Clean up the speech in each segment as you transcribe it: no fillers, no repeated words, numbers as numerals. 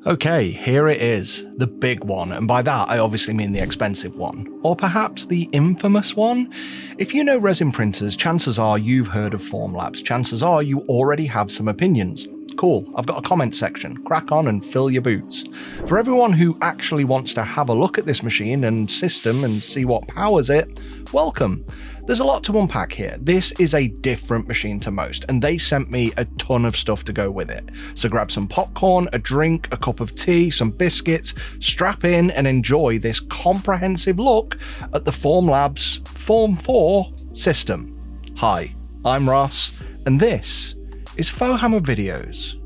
Okay, here it is, the big one, and by that I obviously mean the expensive one. Or perhaps the infamous one? If you know resin printers, chances are you've heard of FORMLABS, chances are you already have some opinions. Cool, I've got a comment section, crack on and fill your boots. For everyone who actually wants to have a look at this machine and system and see what powers it, welcome. There's a lot to unpack here. This is a different machine to most, and they sent me a ton of stuff to go with it. So grab some popcorn, a drink, a cup of tea, some biscuits, strap in and enjoy this comprehensive look at the FORMLABS Form 4 system. Hi, I'm Ross, and this is FOHammer Videos.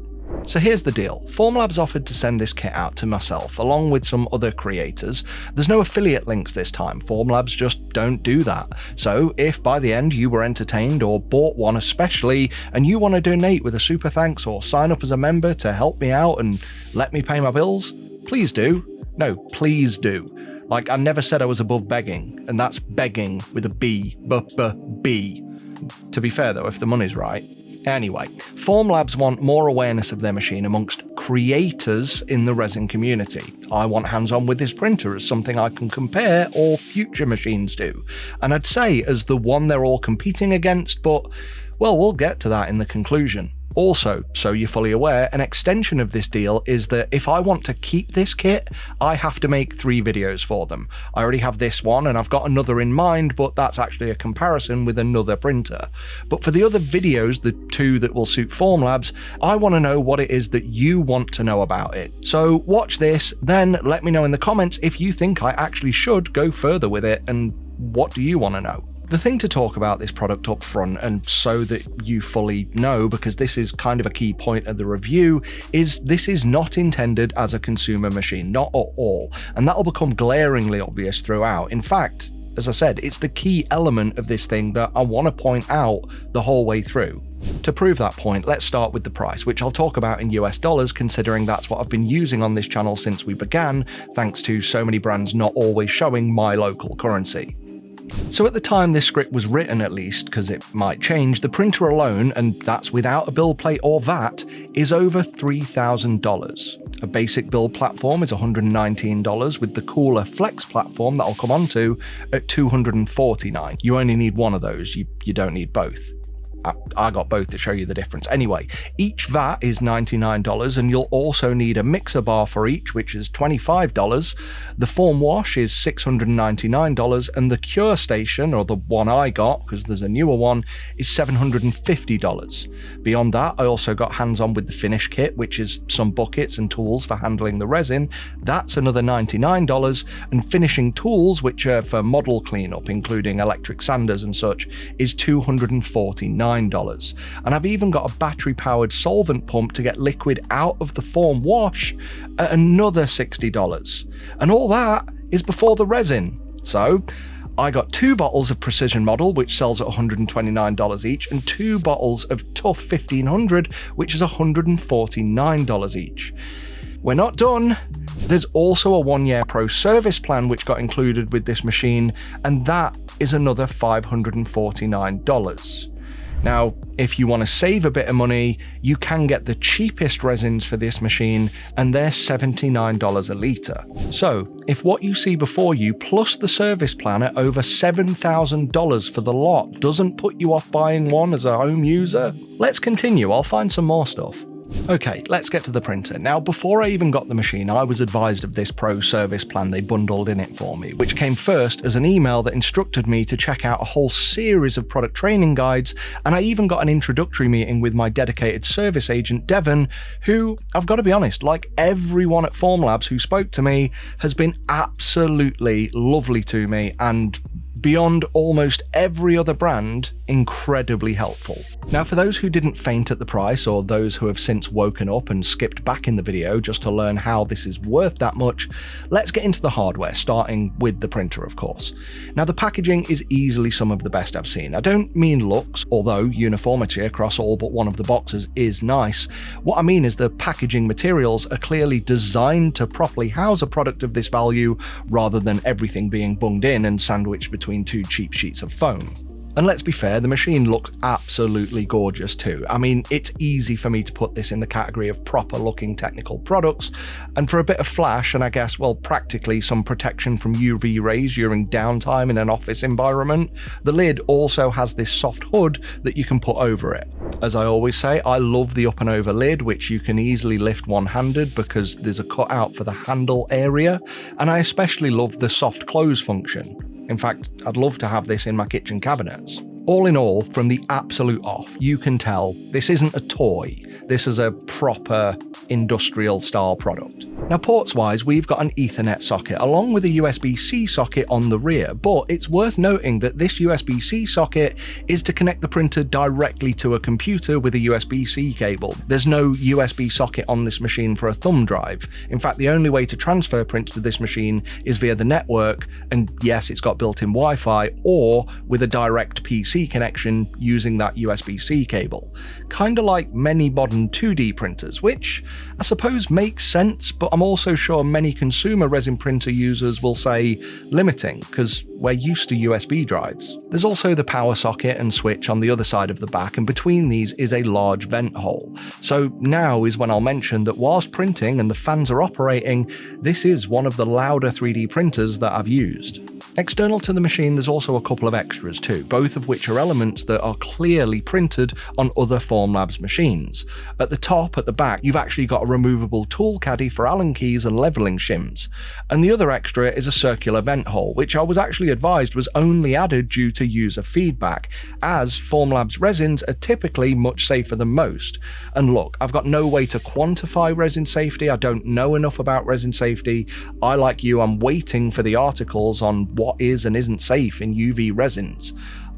So here's the deal, FORMLABS offered to send this kit out to myself along with some other creators. There's no affiliate links this time, FORMLABS just don't do that. So if by the end you were entertained or bought one especially and you want to donate with a super thanks or sign up as a member to help me out and let me pay my bills, please do. No, please do. Like I never said I was above begging, and that's begging with a B, B. To be fair though, if the money's right. Anyway, FORMLABS want more awareness of their machine amongst creators in the resin community. I want hands-on with this printer as something I can compare or future machines do. And I'd say as the one they're all competing against, but well, we'll get to that in the conclusion. Also, so you're fully aware, an extension of this deal is that if I want to keep this kit, I have to make 3 videos for them. I already have this one and I've got another in mind, but that's actually a comparison with another printer. But for the other videos, the 2 that will suit FORMLABS, I want to know what it is that you want to know about it. So watch this, then let me know in the comments if you think I actually should go further with it and what do you want to know. The thing to talk about this product up front, and so that you fully know, because this is kind of a key point of the review, is this is not intended as a consumer machine, not at all, and that'll become glaringly obvious throughout. In fact, as I said, it's the key element of this thing that I want to point out the whole way through. To prove that point, let's start with the price, which I'll talk about in US dollars, considering that's what I've been using on this channel since we began, thanks to so many brands not always showing my local currency. So at the time this script was written, at least, because it might change, the printer alone, and that's without a build plate or VAT, is over $3,000. A basic build platform is $119, with the cooler Flex platform that I'll come onto at $249. You only need one of those, you don't need both. I got both to show you the difference. Anyway, each VAT is $99 and you'll also need a mixer bar for each, which is $25. The foam wash is $699 and the cure station, or the one I got, because there's a newer one, is $750. Beyond that, I also got hands-on with the finish kit, which is some buckets and tools for handling the resin. That's another $99, and finishing tools, which are for model cleanup, including electric sanders and such, is $249. And I've even got a battery-powered solvent pump to get liquid out of the foam wash at another $60. And all that is before the resin. So I got 2 bottles of Precision Model, which sells at $129 each, and 2 bottles of Tough 1500, which is $149 each. We're not done. There's also a 1-year pro service plan which got included with this machine, and that is another $549. Now, if you want to save a bit of money, you can get the cheapest resins for this machine, and they're $79 a litre. So, if what you see before you, plus the service plan at over $7,000 for the lot, doesn't put you off buying one as a home user, let's continue, I'll find some more stuff. Okay, let's get to the printer. Now, before I even got the machine, I was advised of this pro service plan they bundled in it for me, which came first as an email that instructed me to check out a whole series of product training guides, and I even got an introductory meeting with my dedicated service agent, Devon, who, I've got to be honest, like everyone at FORMLABS who spoke to me, has been absolutely lovely to me and, beyond almost every other brand, incredibly helpful. Now, for those who didn't faint at the price, or those who have since woken up and skipped back in the video just to learn how this is worth that much, let's get into the hardware, starting with the printer, of course. Now, the packaging is easily some of the best I've seen. I don't mean looks, although uniformity across all but one of the boxes is nice. What I mean is the packaging materials are clearly designed to properly house a product of this value, rather than everything being bunged in and sandwiched between 2 cheap sheets of foam. And let's be fair, the machine looks absolutely gorgeous too. I mean, it's easy for me to put this in the category of proper looking technical products, and for a bit of flash and I guess, well, practically some protection from UV rays during downtime in an office environment, the lid also has this soft hood that you can put over it. As I always say, I love the up and over lid, which you can easily lift one-handed because there's a cutout for the handle area, and I especially love the soft close function. In fact, I'd love to have this in my kitchen cabinets. All in all, from the absolute off, you can tell this isn't a toy. This is a proper industrial style product. Now, ports wise, we've got an Ethernet socket along with a USB-C socket on the rear, but it's worth noting that this USB-C socket is to connect the printer directly to a computer with a USB-C cable. There's no USB socket on this machine for a thumb drive. In fact, the only way to transfer prints to this machine is via the network, and yes, it's got built-in Wi-Fi, or with a direct PC connection using that USB-C cable. Kinda like many modern 2D printers, which I suppose makes sense, but I'm also sure many consumer resin printer users will say limiting, because we're used to USB drives. There's also the power socket and switch on the other side of the back, and between these is a large vent hole. So now is when I'll mention that whilst printing and the fans are operating, this is one of the louder 3D printers that I've used. External to the machine, there's also a couple of extras too, both of which are elements that are clearly printed on other FORMLABS machines. At the top, at the back, you've actually got a removable tool caddy for Allen keys and leveling shims. And the other extra is a circular vent hole, which I was actually advised was only added due to user feedback, as FORMLABS resins are typically much safer than most. And look, I've got no way to quantify resin safety, I don't know enough about resin safety. I, like you, I'm waiting for the articles on what is and isn't safe in UV resins.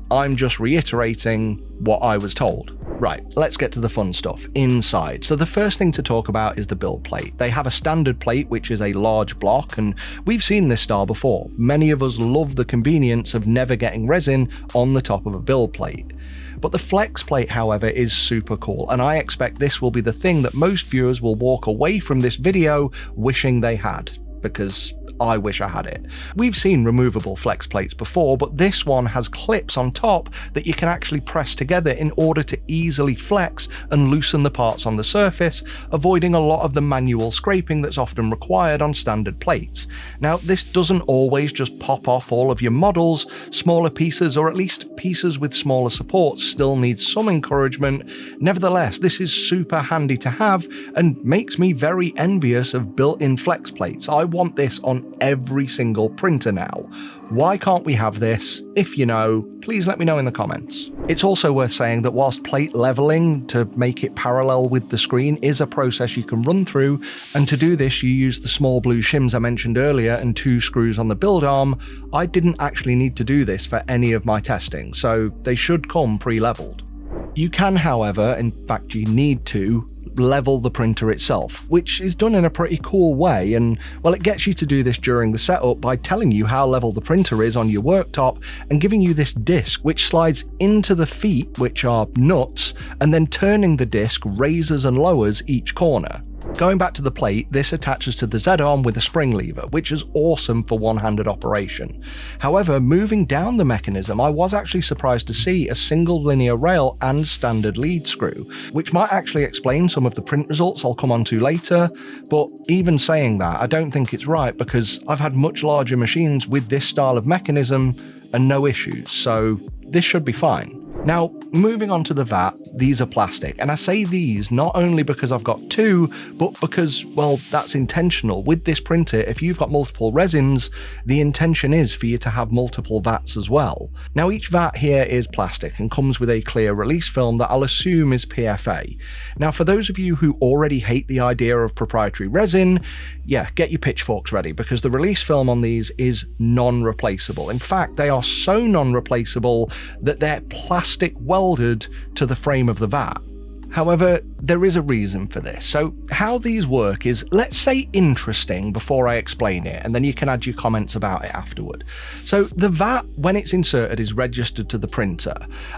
I'm just reiterating what I was told. Right, let's get to the fun stuff, inside. So the first thing to talk about is the build plate. They have a standard plate, which is a large block, and we've seen this style before. Many of us love the convenience of never getting resin on the top of a build plate. But the flex plate, however, is super cool, and I expect this will be the thing that most viewers will walk away from this video wishing they had, because I wish I had it. We've seen removable flex plates before, but this one has clips on top that you can actually press together in order to easily flex and loosen the parts on the surface, avoiding a lot of the manual scraping that's often required on standard plates. Now, this doesn't always just pop off all of your models. Smaller pieces, or at least pieces with smaller supports, still need some encouragement. Nevertheless, this is super handy to have and makes me very envious of built-in flex plates. I want this on every single printer now. Why can't we have this? If you know, please let me know in the comments. It's also worth saying that whilst plate leveling to make it parallel with the screen is a process you can run through, and to do this you use the small blue shims I mentioned earlier and 2 screws on the build arm, I didn't actually need to do this for any of my testing, so they should come pre-leveled. You can, however, in fact you need to, level the printer itself, which is done in a pretty cool way, and well, it gets you to do this during the setup by telling you how level the printer is on your worktop and giving you this disc which slides into the feet, which are nuts, and then turning the disc raises and lowers each corner. Going back to the plate, this attaches to the Z-arm with a spring lever, which is awesome for one-handed operation. However, moving down the mechanism, I was actually surprised to see a single linear rail and standard lead screw, which might actually explain some of the print results I'll come on to later, but even saying that, I don't think it's right because I've had much larger machines with this style of mechanism and no issues, so this should be fine. Now, moving on to the vat, these are plastic, and I say these not only because I've got 2, but because, well, that's intentional. With this printer, if you've got multiple resins, the intention is for you to have multiple vats as well. Now, each vat here is plastic and comes with a clear release film that I'll assume is PFA. Now, for those of you who already hate the idea of proprietary resin, yeah, get your pitchforks ready, because the release film on these is non-replaceable. In fact, they are so non-replaceable that they're plastic welded to the frame of the vat. However, there is a reason for this. So how these work is, let's say, interesting before I explain it, and then you can add your comments about it afterward. So the VAT, when it's inserted, is registered to the printer.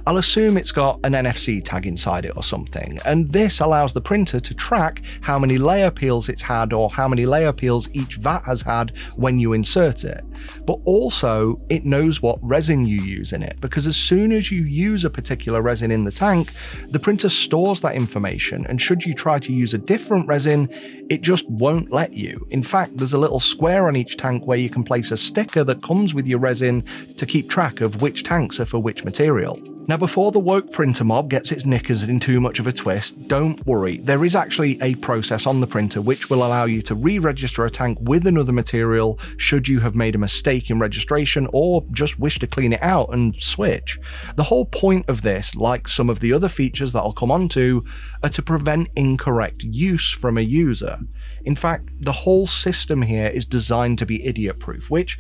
I'll assume it's got an NFC tag inside it or something, and this allows the printer to track how many layer peels it's had or how many layer peels each VAT has had when you insert it. But also, it knows what resin you use in it, because as soon as you use a particular resin in the tank, the printer stores that information, and should you try to use a different resin, it just won't let you. In fact, there's a little square on each tank where you can place a sticker that comes with your resin to keep track of which tanks are for which material. Now, before the woke printer mob gets its knickers in too much of a twist, don't worry, there is actually a process on the printer which will allow you to re-register a tank with another material should you have made a mistake in registration or just wish to clean it out and switch. The whole point of this, like some of the other features that I'll come on to, are to prevent incorrect use from a user. In fact, the whole system here is designed to be idiot-proof, which,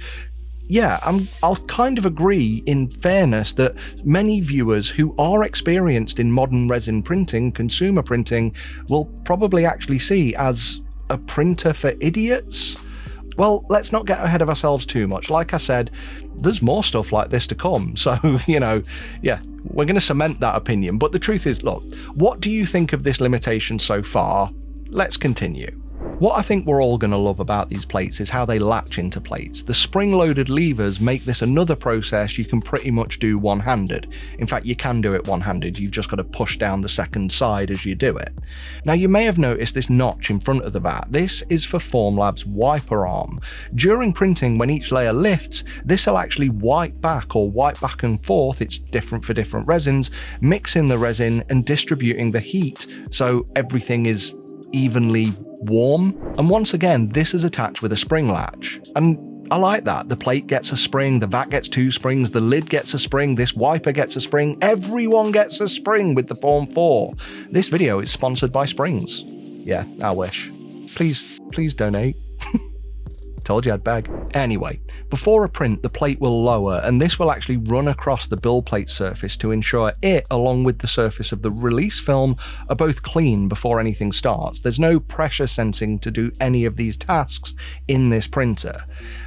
yeah, I'll kind of agree in fairness that many viewers who are experienced in modern resin printing, consumer printing, will probably actually see as a printer for idiots. Well, let's not get ahead of ourselves too much. Like I said, there's more stuff like this to come. So, yeah, we're going to cement that opinion. But the truth is, look, what do you think of this limitation so far? Let's continue. What I think we're all going to love about these plates is how they latch into plates. The spring-loaded levers make this another process you can pretty much do one-handed. In fact, you can do it one-handed, you've just got to push down the second side as you do it. Now, you may have noticed this notch in front of the VAT. This is for FORMLABS wiper arm. During printing, when each layer lifts, this will actually wipe back and forth, it's different for different resins, mixing the resin and distributing the heat so everything is evenly warm. And once again, this is attached with a spring latch. And I like that. The plate gets a spring, the VAT gets 2 springs, the lid gets a spring, this wiper gets a spring, everyone gets a spring with the Form 4. This video is sponsored by Springs. Yeah, I wish. Please donate. Told you I'd beg. Anyway, before a print, the plate will lower, and this will actually run across the build plate surface to ensure it, along with the surface of the release film, are both clean before anything starts. There's no pressure sensing to do any of these tasks in this printer.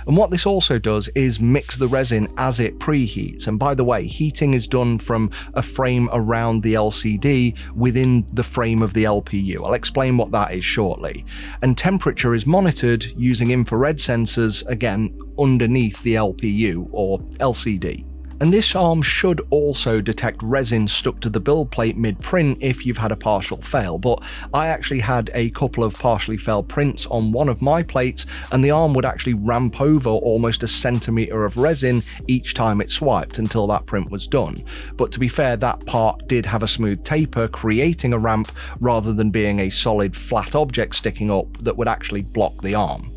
And what this also does is mix the resin as it preheats. And by the way, heating is done from a frame around the LCD within the frame of the LPU. I'll explain what that is shortly. And temperature is monitored using infrared sensors, again, underneath the LPU or LCD. And this arm should also detect resin stuck to the build plate mid-print if you've had a partial fail, but I actually had a couple of partially failed prints on one of my plates, and the arm would actually ramp over almost a centimetre of resin each time it swiped until that print was done. But to be fair, that part did have a smooth taper, creating a ramp rather than being a solid flat object sticking up that would actually block the arm.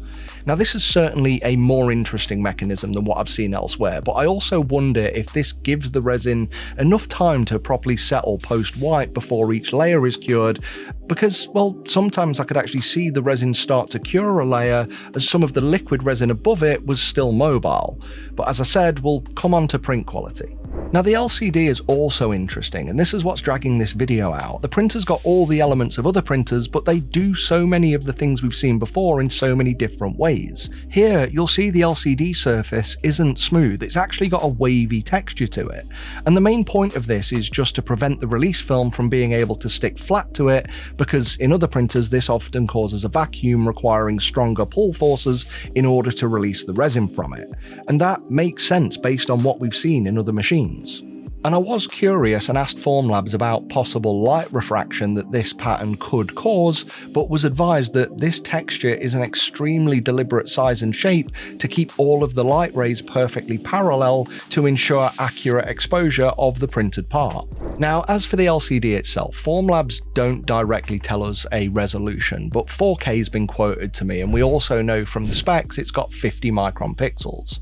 Now, this is certainly a more interesting mechanism than what I've seen elsewhere, but I also wonder if this gives the resin enough time to properly settle post-wipe before each layer is cured, because, well, sometimes I could actually see the resin start to cure a layer as some of the liquid resin above it was still mobile. But as I said, we'll come on to print quality. Now, the LCD is also interesting, and this is what's dragging this video out. The printer's got all the elements of other printers, but they do so many of the things we've seen before in so many different ways. Here, you'll see the LCD surface isn't smooth, it's actually got a wavy texture to it. And the main point of this is just to prevent the release film from being able to stick flat to it, because in other printers this often causes a vacuum requiring stronger pull forces in order to release the resin from it. And that makes sense based on what we've seen in other machines. And I was curious and asked FORMLABS about possible light refraction that this pattern could cause, but was advised that this texture is an extremely deliberate size and shape to keep all of the light rays perfectly parallel to ensure accurate exposure of the printed part. Now, as for the LCD itself, FORMLABS don't directly tell us a resolution, but 4K has been quoted to me, and we also know from the specs it's got 50 micron pixels.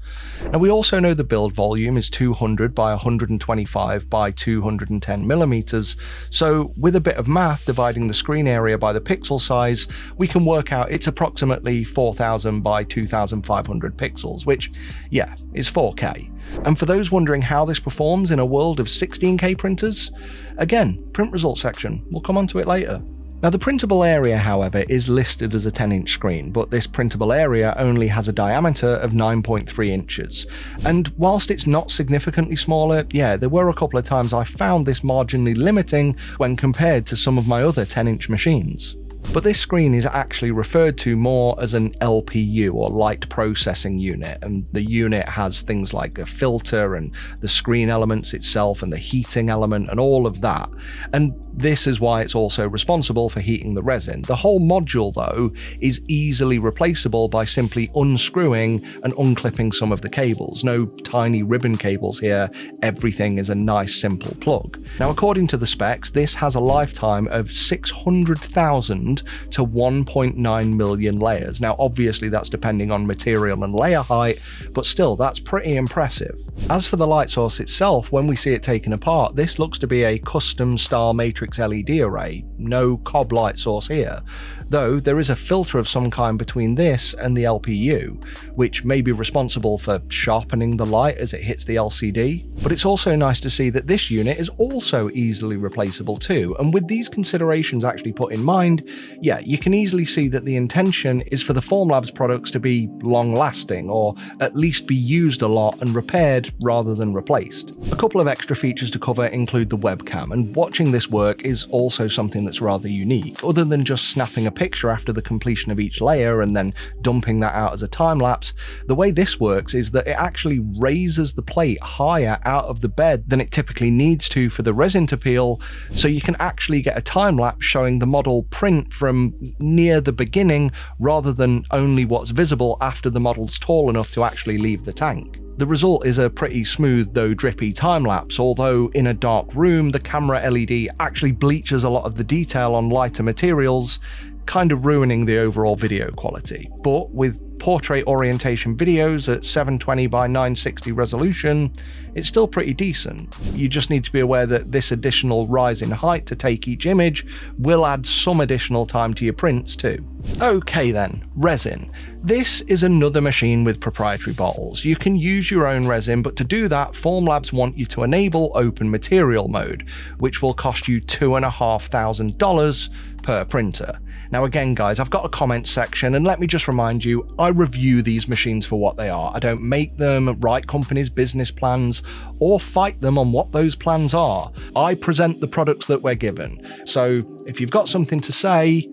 Now, we also know the build volume is 200 by 125 125 by 210 millimeters. So with a bit of math dividing the screen area by the pixel size, we can work out it's approximately 4000 by 2500 pixels, which, yeah, is 4K. And for those wondering how this performs in a world of 16K printers, again, print results section, we'll come on to it later. Now the printable area, however, is listed as a 10-inch screen, but this printable area only has a diameter of 9.3 inches. And whilst it's not significantly smaller, yeah, there were a couple of times I found this marginally limiting when compared to some of my other 10-inch machines. But this screen is actually referred to more as an LPU, or light processing unit, and the unit has things like a filter and the screen elements itself and the heating element and all of that. And this is why it's also responsible for heating the resin. The whole module, though, is easily replaceable by simply unscrewing and unclipping some of the cables. No tiny ribbon cables here, everything is a nice simple plug. Now according to the specs, this has a lifetime of 600,000 to 1.9 million layers. Now obviously that's depending on material and layer height, but still that's pretty impressive. As for the light source itself, when we see it taken apart, this looks to be a custom star matrix LED array, no cob light source here, though there is a filter of some kind between this and the LPU, which may be responsible for sharpening the light as it hits the LCD. But it's also nice to see that this unit is also easily replaceable too, and with these considerations actually put in mind, yeah, you can easily see that the intention is for the FORMLABS products to be long-lasting, or at least be used a lot and repaired rather than replaced. A couple of extra features to cover include the webcam, and watching this work is also something that's rather unique. Other than just snapping a picture after the completion of each layer and then dumping that out as a time-lapse, the way this works is that it actually raises the plate higher out of the bed than it typically needs to for the resin to peel, so you can actually get a time-lapse showing the model print from near the beginning rather than only what's visible after the model's tall enough to actually leave the tank. The result is a pretty smooth though drippy time-lapse, although in a dark room the camera LED actually bleaches a lot of the detail on lighter materials, kind of ruining the overall video quality. But with portrait orientation videos at 720 by 960 resolution, it's still pretty decent. You just need to be aware that this additional rise in height to take each image will add some additional time to your prints too. Okay then, resin. This is another machine with proprietary bottles. You can use your own resin, but to do that, FORMLABS want you to enable open material mode, which will cost you $2,500 per printer. Now again guys, I've got a comment section, and let me just remind you, I review these machines for what they are. I don't make them, write companies' business plans, or fight them on what those plans are. I present the products that we're given. So if you've got something to say,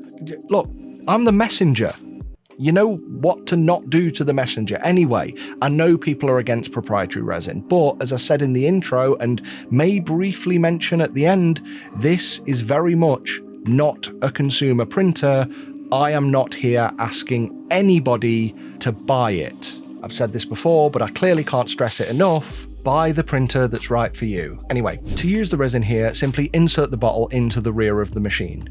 look, I'm the messenger. You know what to not do to the messenger. Anyway, I know people are against proprietary resin, but as I said in the intro and may briefly mention at the end, this is very much not a consumer printer. I am not here asking anybody to buy it. I've said this before, but I clearly can't stress it enough. Buy the printer that's right for you. Anyway, to use the resin here, simply insert the bottle into the rear of the machine,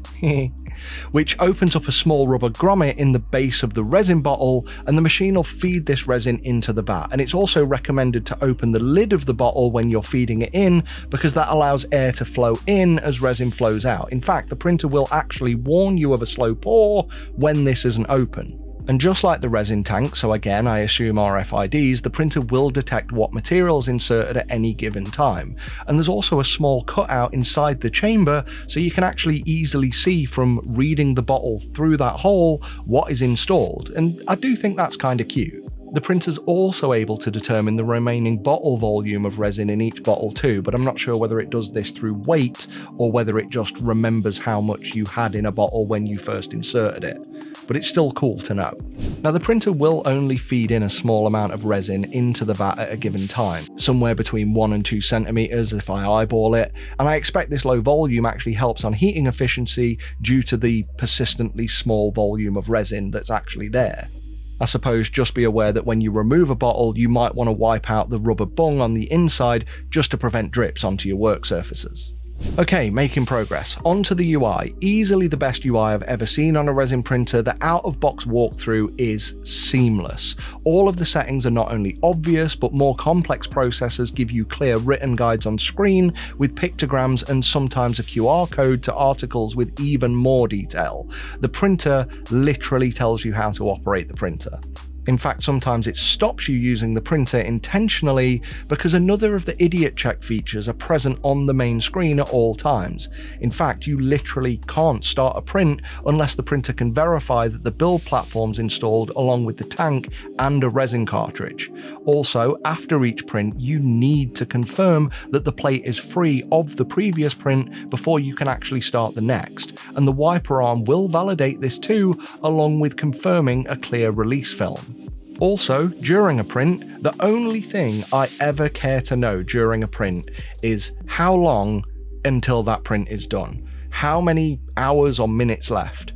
which opens up a small rubber grommet in the base of the resin bottle, and the machine will feed this resin into the vat. And it's also recommended to open the lid of the bottle when you're feeding it in, because that allows air to flow in as resin flows out. In fact, the printer will actually warn you of a slow pour when this isn't open. And just like the resin tank, so again I assume RFIDs, the printer will detect what material is inserted at any given time. And there's also a small cutout inside the chamber, so you can actually easily see from reading the bottle through that hole what is installed, and I do think that's kind of cute. The printer's also able to determine the remaining bottle volume of resin in each bottle too, but I'm not sure whether it does this through weight or whether it just remembers how much you had in a bottle when you first inserted it. But it's still cool to know. Now the printer will only feed in a small amount of resin into the vat at a given time, somewhere between 1 and 2 centimeters if I eyeball it, and I expect this low volume actually helps on heating efficiency due to the persistently small volume of resin that's actually there. I suppose just be aware that when you remove a bottle, you might want to wipe out the rubber bung on the inside just to prevent drips onto your work surfaces. Okay, making progress. Onto the UI. Easily the best UI I've ever seen on a resin printer. The out-of-box walkthrough is seamless. All of the settings are not only obvious, but more complex processors give you clear written guides on screen with pictograms and sometimes a QR code to articles with even more detail. The printer literally tells you how to operate the printer. In fact, sometimes it stops you using the printer intentionally because another of the idiot check features are present on the main screen at all times. In fact, you literally can't start a print unless the printer can verify that the build platform's installed along with the tank and a resin cartridge. Also, after each print, you need to confirm that the plate is free of the previous print before you can actually start the next, and the wiper arm will validate this too, along with confirming a clear release film. Also, during a print, the only thing I ever care to know during a print is how long until that print is done. How many hours or minutes left.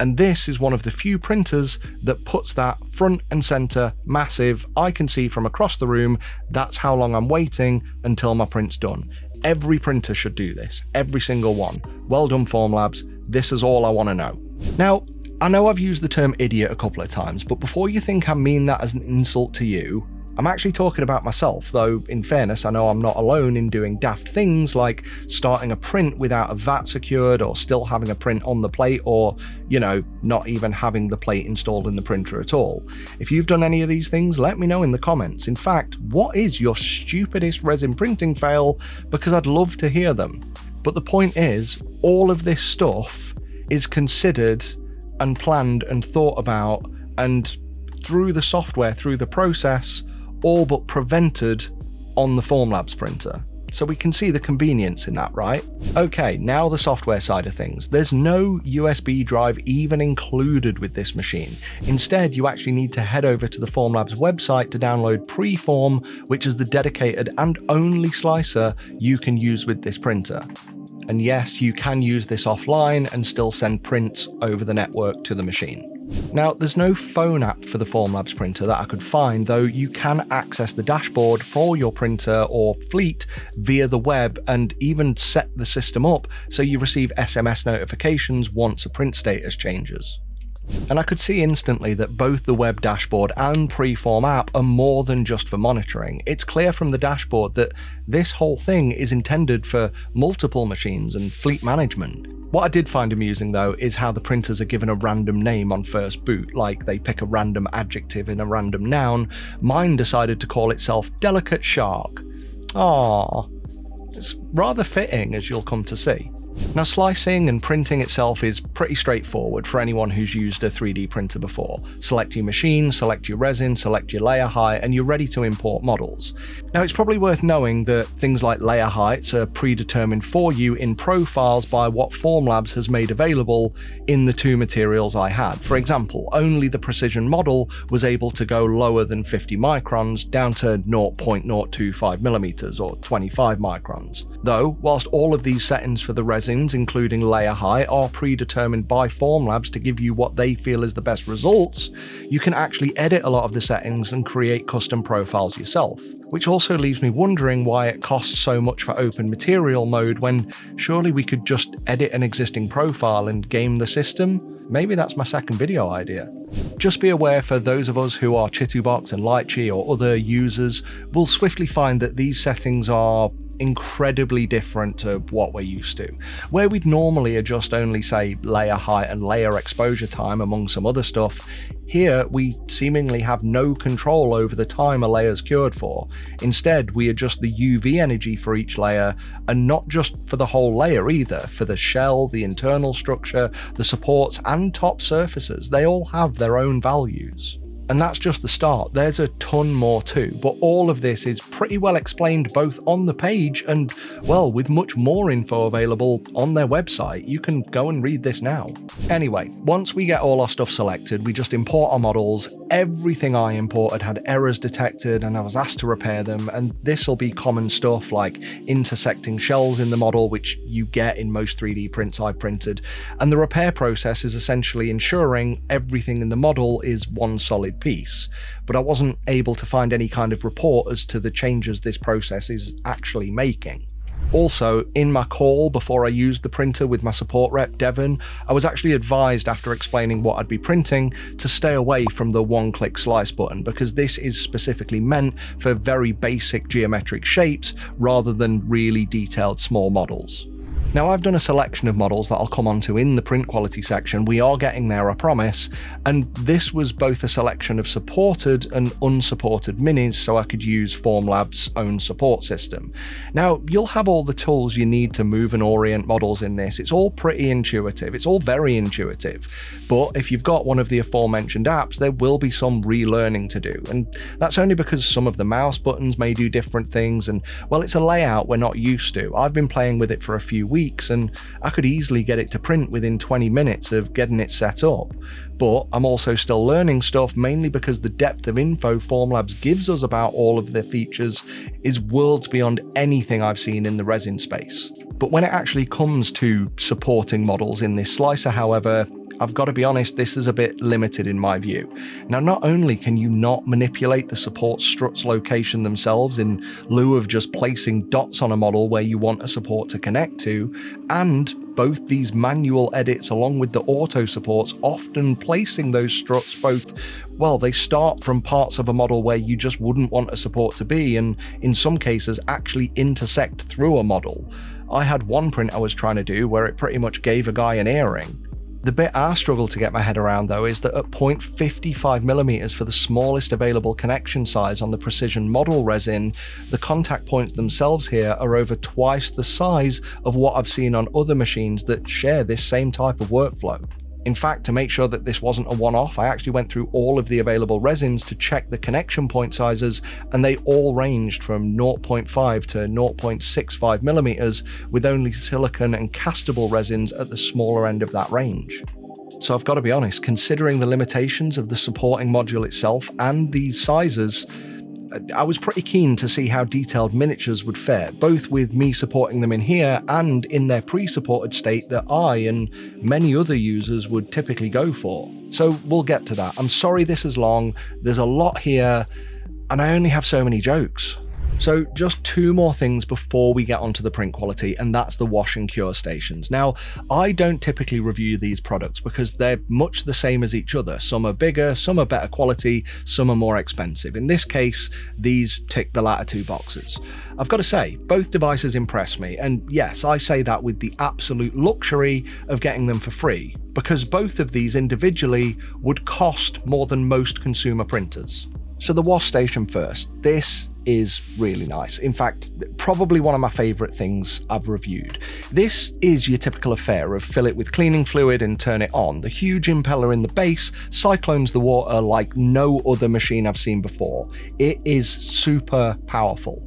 And this is one of the few printers that puts that front and center, massive, I can see from across the room, that's how long I'm waiting until my print's done. Every printer should do this, every single one. Well done, FORMLABS, this is all I want to know. Now, I know I've used the term idiot a couple of times, but before you think I mean that as an insult to you, I'm actually talking about myself, though in fairness I know I'm not alone in doing daft things like starting a print without a VAT secured, or still having a print on the plate, or, you know, not even having the plate installed in the printer at all. If you've done any of these things, let me know in the comments. In fact, what is your stupidest resin printing fail? Because I'd love to hear them. But the point is, all of this stuff is considered and planned and thought about, and through the software, through the process, all but prevented on the FORMLABS printer. So we can see the convenience in that, right? Okay, now the software side of things. There's no USB drive even included with this machine. Instead, you actually need to head over to the FORMLABS website to download Preform, which is the dedicated and only slicer you can use with this printer. And yes, you can use this offline and still send prints over the network to the machine. Now, there's no phone app for the FORMLABS printer that I could find, though you can access the dashboard for your printer or fleet via the web and even set the system up so you receive SMS notifications once a print status changes. And I could see instantly that both the web dashboard and Preform app are more than just for monitoring. It's clear from the dashboard that this whole thing is intended for multiple machines and fleet management. What I did find amusing though is how the printers are given a random name on first boot, like they pick a random adjective in a random noun. Mine decided to call itself Delicate Shark. Aww. It's rather fitting, as you'll come to see. Now, slicing and printing itself is pretty straightforward for anyone who's used a 3D printer before. Select your machine, select your resin, select your layer height, and you're ready to import models. Now, it's probably worth knowing that things like layer heights are predetermined for you in profiles by what FORMLABS has made available in the two materials I had. For example, only the precision model was able to go lower than 50 microns down to 0.025mm or 25 microns. Though, whilst all of these settings for the resins, including layer height, are predetermined by FORMLABS to give you what they feel is the best results, you can actually edit a lot of the settings and create custom profiles yourself. Which also leaves me wondering why it costs so much for open material mode when surely we could just edit an existing profile and game the system? Maybe that's my second video idea. Just be aware, for those of us who are Chitubox and Lychee or other users, we'll swiftly find that these settings are incredibly different to what we're used to. Where we'd normally adjust only, say, layer height and layer exposure time among some other stuff, here we seemingly have no control over the time a layer's cured for. Instead, we adjust the UV energy for each layer, and not just for the whole layer either, for the shell, the internal structure, the supports and top surfaces. They all have their own values. And that's just the start. There's a ton more too, but all of this is pretty well explained both on the page and, well, with much more info available on their website. You can go and read this now. Anyway, once we get all our stuff selected, we just import our models. Everything I imported had errors detected and I was asked to repair them, and this will be common stuff like intersecting shells in the model, which you get in most 3D prints I've printed, and the repair process is essentially ensuring everything in the model is one solid piece, but I wasn't able to find any kind of report as to the changes this process is actually making. Also, in my call before I used the printer with my support rep, Devon, I was actually advised after explaining what I'd be printing to stay away from the one-click slice button, because this is specifically meant for very basic geometric shapes rather than really detailed small models. Now, I've done a selection of models that I'll come onto in the print quality section. We are getting there, I promise. And this was both a selection of supported and unsupported minis, so I could use FORMLABS' own support system. Now, you'll have all the tools you need to move and orient models in this. It's all pretty intuitive. It's all very intuitive. But if you've got one of the aforementioned apps, there will be some relearning to do. And that's only because some of the mouse buttons may do different things. And, well, it's a layout we're not used to. I've been playing with it for a few weeks, and I could easily get it to print within 20 minutes of getting it set up. But I'm also still learning stuff, mainly because the depth of info FORMLABS gives us about all of their features is worlds beyond anything I've seen in the resin space. But when it actually comes to supporting models in this slicer, however, I've got to be honest, this is a bit limited in my view. Now, not only can you not manipulate the support struts location themselves in lieu of just placing dots on a model where you want a support to connect to, and both these manual edits along with the auto supports often placing those struts both, well, they start from parts of a model where you just wouldn't want a support to be, and in some cases actually intersect through a model. I had one print I was trying to do where it pretty much gave a guy an earring. The bit I struggle to get my head around though is that at 0.55mm for the smallest available connection size on the precision model resin, the contact points themselves here are over twice the size of what I've seen on other machines that share this same type of workflow. In fact, to make sure that this wasn't a one-off, I actually went through all of the available resins to check the connection point sizes, and they all ranged from 0.5 to 0.65mm, with only silicon and castable resins at the smaller end of that range. So I've got to be honest, considering the limitations of the supporting module itself and these sizes, I was pretty keen to see how detailed miniatures would fare, both with me supporting them in here and in their pre-supported state that I and many other users would typically go for. So we'll get to that. I'm sorry this is long, there's a lot here, and I only have so many jokes. So just two more things before we get onto the print quality, and that's the wash and cure stations. Now, I don't typically review these products because they're much the same as each other. Some are bigger, some are better quality, some are more expensive. In this case, these tick the latter two boxes. I've got to say, both devices impress me, and yes, I say that with the absolute luxury of getting them for free, because both of these individually would cost more than most consumer printers. So the wash station first. This is really nice. In fact, probably one of my favorite things I've reviewed. This is your typical affair of fill it with cleaning fluid and turn it on. The huge impeller in the base cyclones the water like no other machine I've seen before. It is super powerful.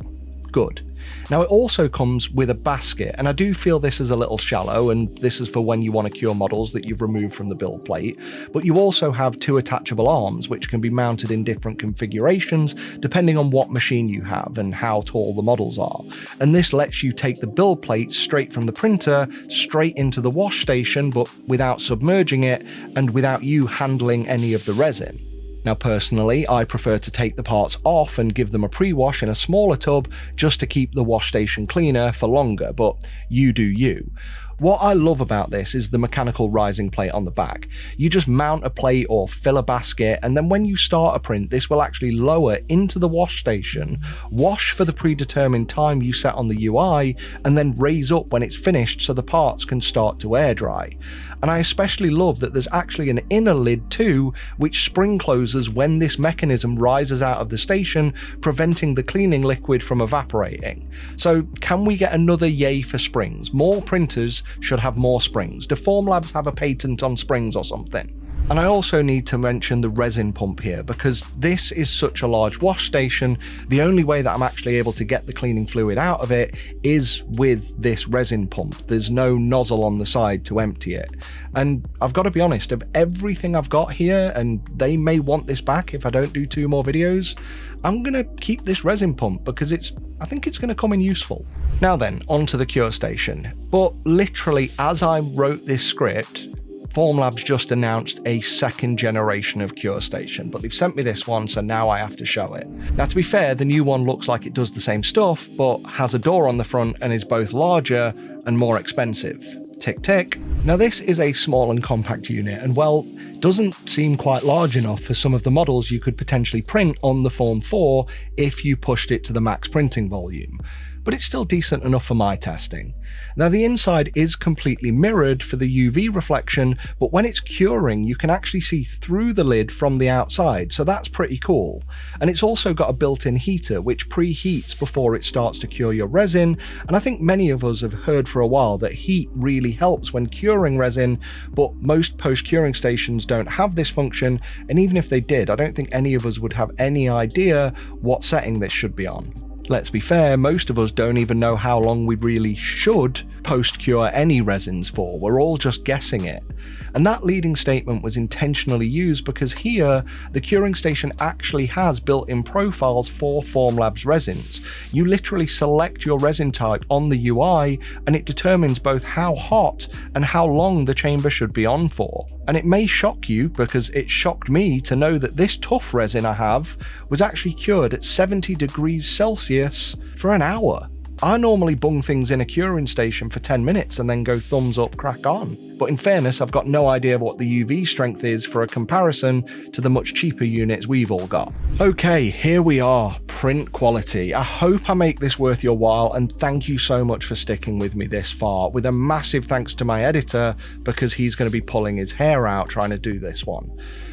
Good. Now, it also comes with a basket, and I do feel this is a little shallow, and this is for when you want to cure models that you've removed from the build plate, but you also have two attachable arms which can be mounted in different configurations depending on what machine you have and how tall the models are. And this lets you take the build plate straight from the printer straight into the wash station, but without submerging it and without you handling any of the resin. Now personally, I prefer to take the parts off and give them a pre-wash in a smaller tub just to keep the wash station cleaner for longer, but you do you. What I love about this is the mechanical rising plate on the back. You just mount a plate or fill a basket, and then when you start a print, this will actually lower into the wash station, wash for the predetermined time you set on the UI, and then raise up when it's finished so the parts can start to air dry. And I especially love that there's actually an inner lid too, which spring closes when this mechanism rises out of the station, preventing the cleaning liquid from evaporating. So can we get another yay for springs? More printers should have more springs. Do FORMLABS have a patent on springs or something? And I also need to mention the resin pump here, because this is such a large wash station, the only way that I'm actually able to get the cleaning fluid out of it is with this resin pump. There's no nozzle on the side to empty it. And I've got to be honest, of everything I've got here, and they may want this back if I don't do 2 more videos, I'm going to keep this resin pump because I think it's going to come in useful. Now then, onto the cure station. But literally, as I wrote this script, FORMLABS just announced a second generation of Cure Station, but they've sent me this one, so now I have to show it. Now, to be fair, the new one looks like it does the same stuff, but has a door on the front and is both larger and more expensive. Tick tick. Now, this is a small and compact unit, and well, doesn't seem quite large enough for some of the models you could potentially print on the Form 4 if you pushed it to the max printing volume. But it's still decent enough for my testing. Now, the inside is completely mirrored for the UV reflection, but when it's curing, you can actually see through the lid from the outside, so that's pretty cool. And it's also got a built-in heater, which preheats before it starts to cure your resin, and I think many of us have heard for a while that heat really helps when curing resin, but most post-curing stations don't have this function, and even if they did, I don't think any of us would have any idea what setting this should be on. Let's be fair, most of us don't even know how long we really should post-cure any resins for, we're all just guessing it. And that leading statement was intentionally used because here, the curing station actually has built-in profiles for FORMLABS resins. You literally select your resin type on the UI and it determines both how hot and how long the chamber should be on for. And it may shock you, because it shocked me to know that this tough resin I have was actually cured at 70 degrees Celsius for an hour. I normally bung things in a curing station for 10 minutes and then go thumbs up, crack on. But in fairness, I've got no idea what the UV strength is for a comparison to the much cheaper units we've all got. Okay, here we are, print quality. I hope I make this worth your while, and thank you so much for sticking with me this far, with a massive thanks to my editor, because he's going to be pulling his hair out trying to do this one.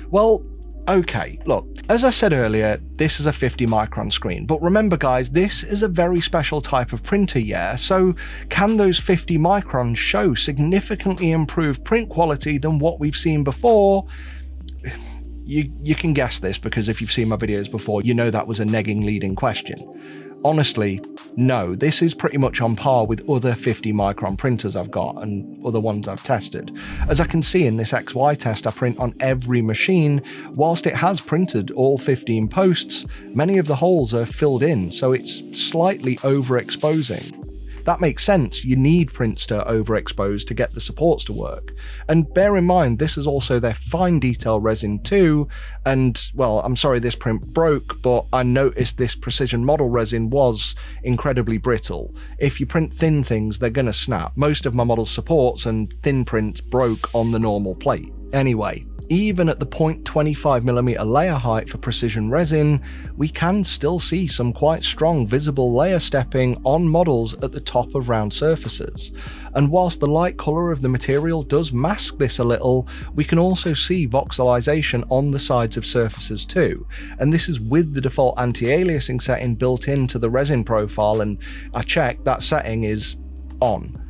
Well, okay, look, as I said earlier, this is a 50 micron screen, but remember guys, this is a very special type of printer, yeah? So can those 50 microns show significantly improved print quality than what we've seen before? You can guess this, because if you've seen my videos before, you know that was a negging leading question. Honestly, no, this is pretty much on par with other 50 micron printers I've got and other ones I've tested. As I can see in this XY test I print on every machine, whilst it has printed all 15 posts, many of the holes are filled in, so it's slightly overexposing. That makes sense, you need prints to overexpose to get the supports to work. And bear in mind, this is also their fine detail resin too, and well, I'm sorry this print broke, but I noticed this precision model resin was incredibly brittle. If you print thin things, they're gonna snap. Most of my model's supports and thin prints broke on the normal plate. Anyway, even at the 0.25mm layer height for precision resin, we can still see some quite strong visible layer stepping on models at the top of round surfaces. And whilst the light colour of the material does mask this a little, we can also see voxelization on the sides of surfaces too. And this is with the default anti-aliasing setting built into the resin profile, and I checked, that setting is on.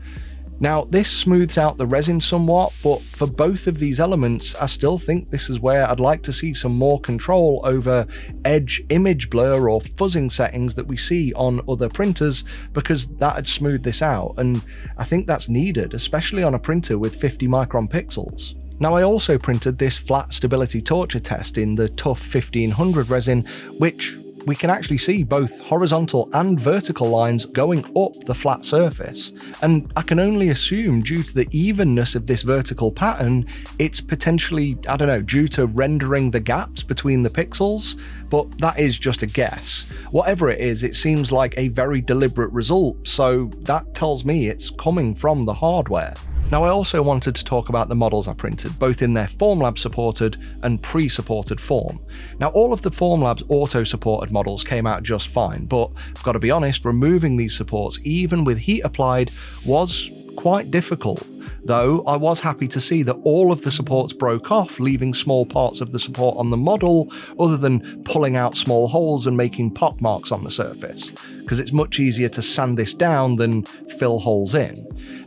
Now, this smooths out the resin somewhat, but for both of these elements, I still think this is where I'd like to see some more control over edge image blur or fuzzing settings that we see on other printers, because that'd smooth this out, and I think that's needed, especially on a printer with 50 micron pixels. Now, I also printed this flat stability torture test in the tough 1500 resin, which we can actually see both horizontal and vertical lines going up the flat surface, and I can only assume due to the evenness of this vertical pattern, it's potentially, I don't know, due to rendering the gaps between the pixels, but that is just a guess. Whatever it is, it seems like a very deliberate result, so that tells me it's coming from the hardware. Now, I also wanted to talk about the models I printed, both in their FORMLABS supported and pre-supported form. Now, all of the FORMLABS auto-supported models came out just fine, but I've got to be honest, removing these supports, even with heat applied, was quite difficult. Though I was happy to see that all of the supports broke off, leaving small parts of the support on the model, other than pulling out small holes and making pock marks on the surface, because it's much easier to sand this down than fill holes in.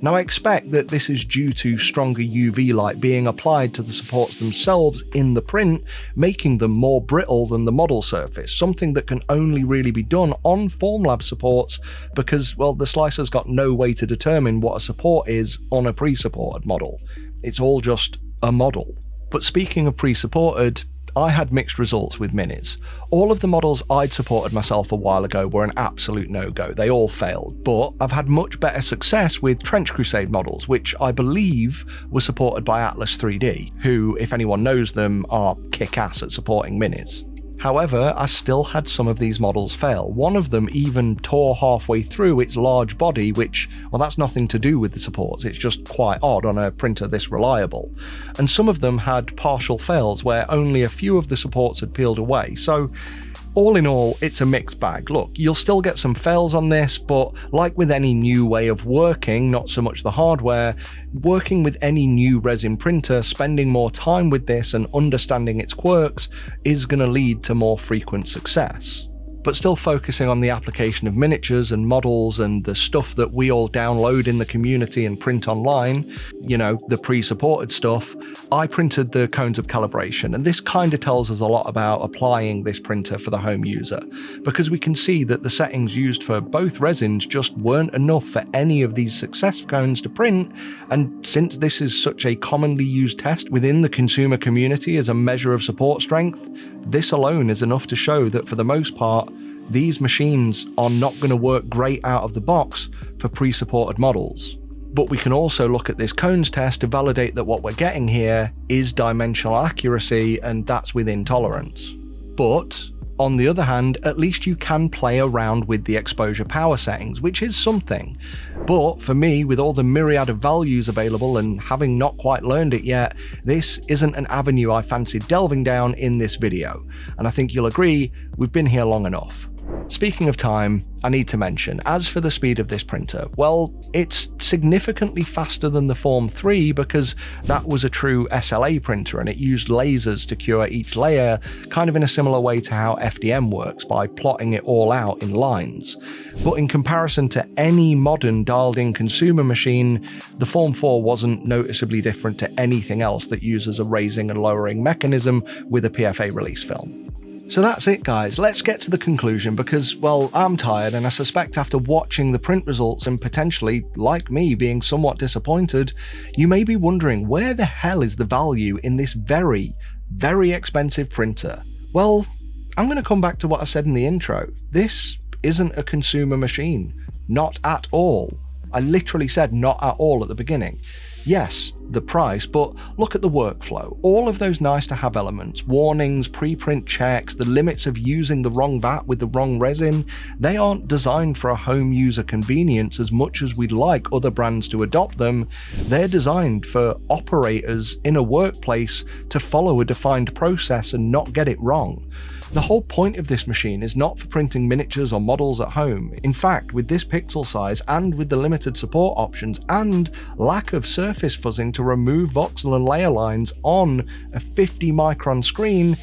Now, I expect that this is due to stronger UV light being applied to the supports themselves in the print, making them more brittle than the model surface, something that can only really be done on FORMLABS supports because, well, the slicer's got no way to determine what a support is on a pre-supported model. It's all just a model. But speaking of pre-supported, I had mixed results with minis. All of the models I'd supported myself a while ago were an absolute no-go. They all failed, but I've had much better success with Trench Crusade models, which I believe were supported by Atlas 3D, who, if anyone knows them, are kick-ass at supporting minis. However, I still had some of these models fail. One of them even tore halfway through its large body, which, well, that's nothing to do with the supports, it's just quite odd on a printer this reliable. And some of them had partial fails where only a few of the supports had peeled away, so all in all, it's a mixed bag. Look, you'll still get some fails on this, but like with any new way of working, not so much the hardware, working with any new resin printer, spending more time with this and understanding its quirks is going to lead to more frequent success. But still focusing on the application of miniatures and models and the stuff that we all download in the community and print online, you know, the pre-supported stuff, I printed the cones of calibration, and this kind of tells us a lot about applying this printer for the home user, because we can see that the settings used for both resins just weren't enough for any of these success cones to print, and since this is such a commonly used test within the consumer community as a measure of support strength, this alone is enough to show that for the most part, these machines are not going to work great out of the box for pre-supported models. But we can also look at this cones test to validate that what we're getting here is dimensional accuracy, and that's within tolerance. But on the other hand, at least you can play around with the exposure power settings, which is something. But for me, with all the myriad of values available and having not quite learned it yet, this isn't an avenue I fancied delving down in this video. And I think you'll agree, we've been here long enough. Speaking of time, I need to mention, as for the speed of this printer, well, it's significantly faster than the Form 3 because that was a true SLA printer and it used lasers to cure each layer, kind of in a similar way to how FDM works by plotting it all out in lines. But in comparison to any modern dialed-in consumer machine, the Form 4 wasn't noticeably different to anything else that uses a raising and lowering mechanism with a PFA release film. So that's it, guys. Let's get to the conclusion because, well, I'm tired and I suspect after watching the print results and potentially, like me, being somewhat disappointed, you may be wondering where the hell is the value in this very, very expensive printer? Well, I'm going to come back to what I said in the intro. This isn't a consumer machine. Not at all. I literally said not at all at the beginning. Yes, the price, but look at the workflow. All of those nice to have elements, warnings, preprint checks, the limits of using the wrong vat with the wrong resin, they aren't designed for a home user convenience as much as we'd like other brands to adopt them. They're designed for operators in a workplace to follow a defined process and not get it wrong. The whole point of this machine is not for printing miniatures or models at home. In fact, with this pixel size and with the limited support options and lack of surface fuzzing to remove voxel and layer lines on a 50 micron screen,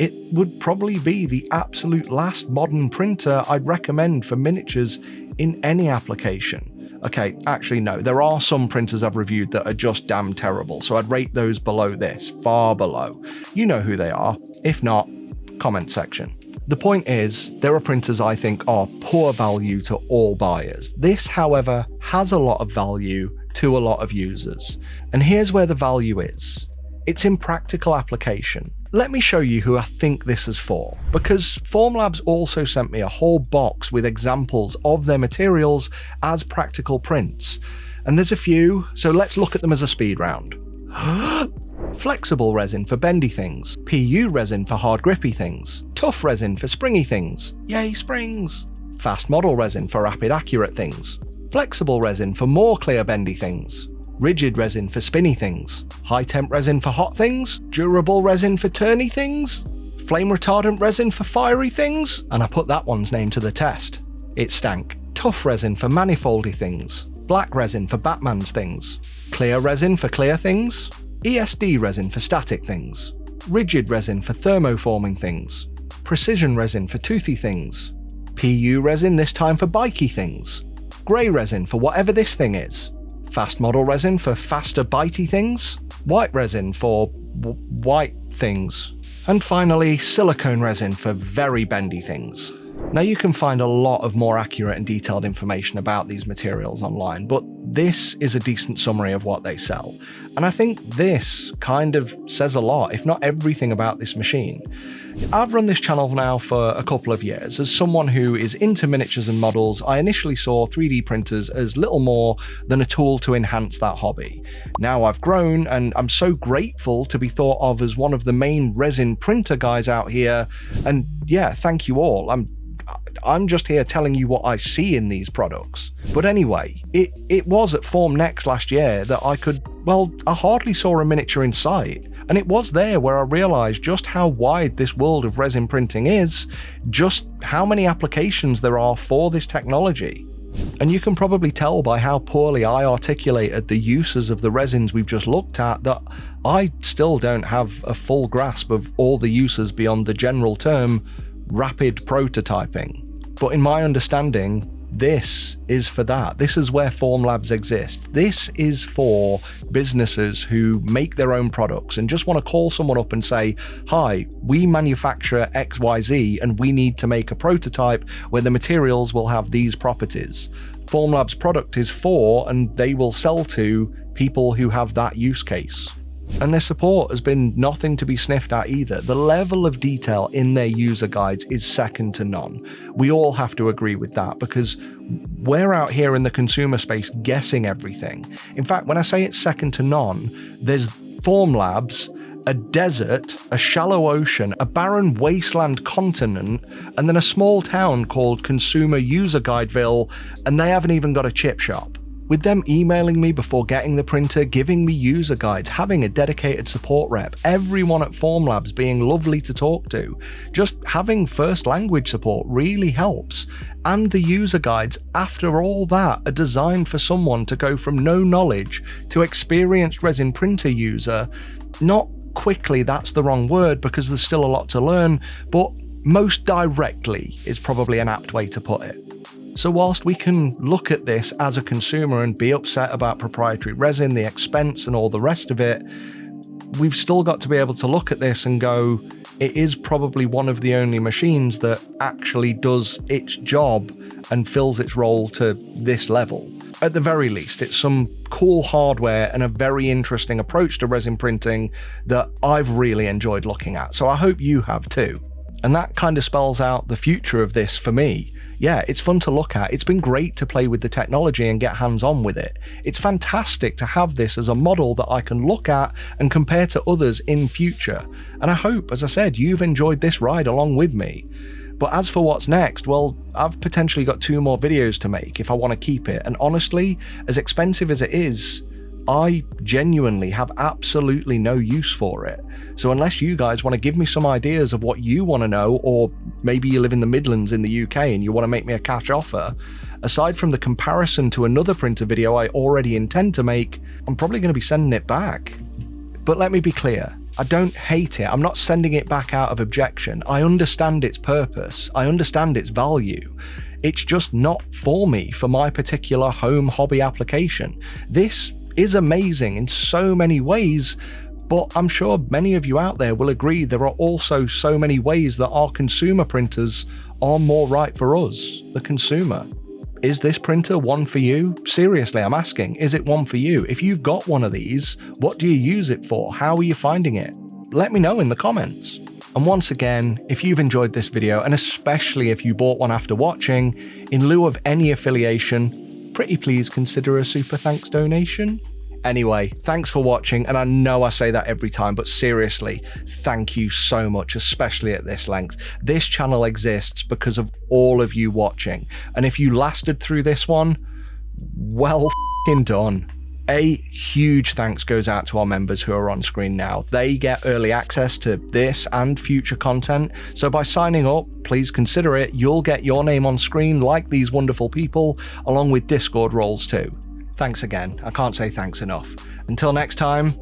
it would probably be the absolute last modern printer I'd recommend for miniatures in any application. Okay, actually no, there are some printers I've reviewed that are just damn terrible, so I'd rate those below this, far below. You know who they are. If not, comment section. The point is, there are printers I think are poor value to all buyers. This, however, has a lot of value to a lot of users. And here's where the value is. It's in practical application. Let me show you who I think this is for, because FORMLABS also sent me a whole box with examples of their materials as practical prints. And there's a few, so let's look at them as a speed round. Flexible resin for bendy things, PU resin for hard grippy things, tough resin for springy things, yay springs, fast model resin for rapid accurate things, flexible resin for more clear bendy things, rigid resin for spinny things, high temp resin for hot things, durable resin for turny things, flame retardant resin for fiery things, and I put that one's name to the test. It stank. Tough resin for manifoldy things, black resin for Batman's things, clear resin for clear things, ESD resin for static things, rigid resin for thermoforming things, precision resin for toothy things, PU resin this time for bikey things, grey resin for whatever this thing is, fast model resin for faster bitey things, white resin for white things, and finally silicone resin for very bendy things. Now you can find a lot of more accurate and detailed information about these materials online, but this is a decent summary of what they sell. And I think this kind of says a lot, if not everything, about this machine. I've run this channel now for a couple of years. As someone who is into miniatures and models, I initially saw 3D printers as little more than a tool to enhance that hobby. Now I've grown, and I'm so grateful to be thought of as one of the main resin printer guys out here. And yeah, thank you all. I'm just here telling you what I see in these products. But anyway, it was at FORMNext last year that I hardly saw a miniature in sight. And it was there where I realized just how wide this world of resin printing is, just how many applications there are for this technology. And you can probably tell by how poorly I articulated the uses of the resins we've just looked at that I still don't have a full grasp of all the uses beyond the general term rapid prototyping. But in my understanding, this is for that. This is where FORMLABS exists. This is for businesses who make their own products and just want to call someone up and say, hi, we manufacture XYZ and we need to make a prototype where the materials will have these properties. FORMLABS product is for, and they will sell to, people who have that use case. And their support has been nothing to be sniffed at either. The level of detail in their user guides is second to none. We all have to agree with that, because we're out here in the consumer space guessing everything. In fact, when I say it's second to none, there's FORMLABS, a desert, a shallow ocean, a barren wasteland continent, and then a small town called Consumer User Guideville, and they haven't even got a chip shop. With them emailing me before getting the printer, giving me user guides, having a dedicated support rep, everyone at FORMLABS being lovely to talk to, just having first language support really helps. And the user guides, after all that, are designed for someone to go from no knowledge to experienced resin printer user. Not quickly, that's the wrong word because there's still a lot to learn, but most directly is probably an apt way to put it. So whilst we can look at this as a consumer and be upset about proprietary resin, the expense and all the rest of it, we've still got to be able to look at this and go, it is probably one of the only machines that actually does its job and fills its role to this level. At the very least, it's some cool hardware and a very interesting approach to resin printing that I've really enjoyed looking at. So I hope you have too. And that kind of spells out the future of this for me. Yeah, it's fun to look at. It's been great to play with the technology and get hands-on with it. It's fantastic to have this as a model that I can look at and compare to others in future. And I hope, as I said, you've enjoyed this ride along with me. But as for what's next, well, I've potentially got 2 more videos to make if I want to keep it. And honestly, as expensive as it is, I genuinely have absolutely no use for it. So unless you guys want to give me some ideas of what you want to know, or maybe you live in the Midlands in the UK and you want to make me a cash offer, aside from the comparison to another printer video I already intend to make, I'm probably going to be sending it back. But let me be clear, I don't hate it. I'm not sending it back out of objection. I understand its purpose. I understand its value. It's just not for me for my particular home hobby application. This is amazing in so many ways, but I'm sure many of you out there will agree there are also so many ways that our consumer printers are more right for us, the consumer. Is this printer one for you? Seriously, I'm asking, is it one for you? If you've got one of these, what do you use it for? How are you finding it? Let me know in the comments. And once again, if you've enjoyed this video, and especially if you bought one after watching, in lieu of any affiliation, pretty please consider a super thanks donation. Anyway, thanks for watching, and I know I say that every time, but seriously, thank you so much, especially at this length. This channel exists because of all of you watching, and if you lasted through this one, well f***ing done. A huge thanks goes out to our members who are on screen now. They get early access to this and future content, so by signing up, please consider it. You'll get your name on screen like these wonderful people, along with Discord roles too. Thanks again. I can't say thanks enough. Until next time,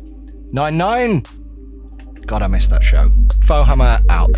9-9! God, I missed that show. FOHammer out.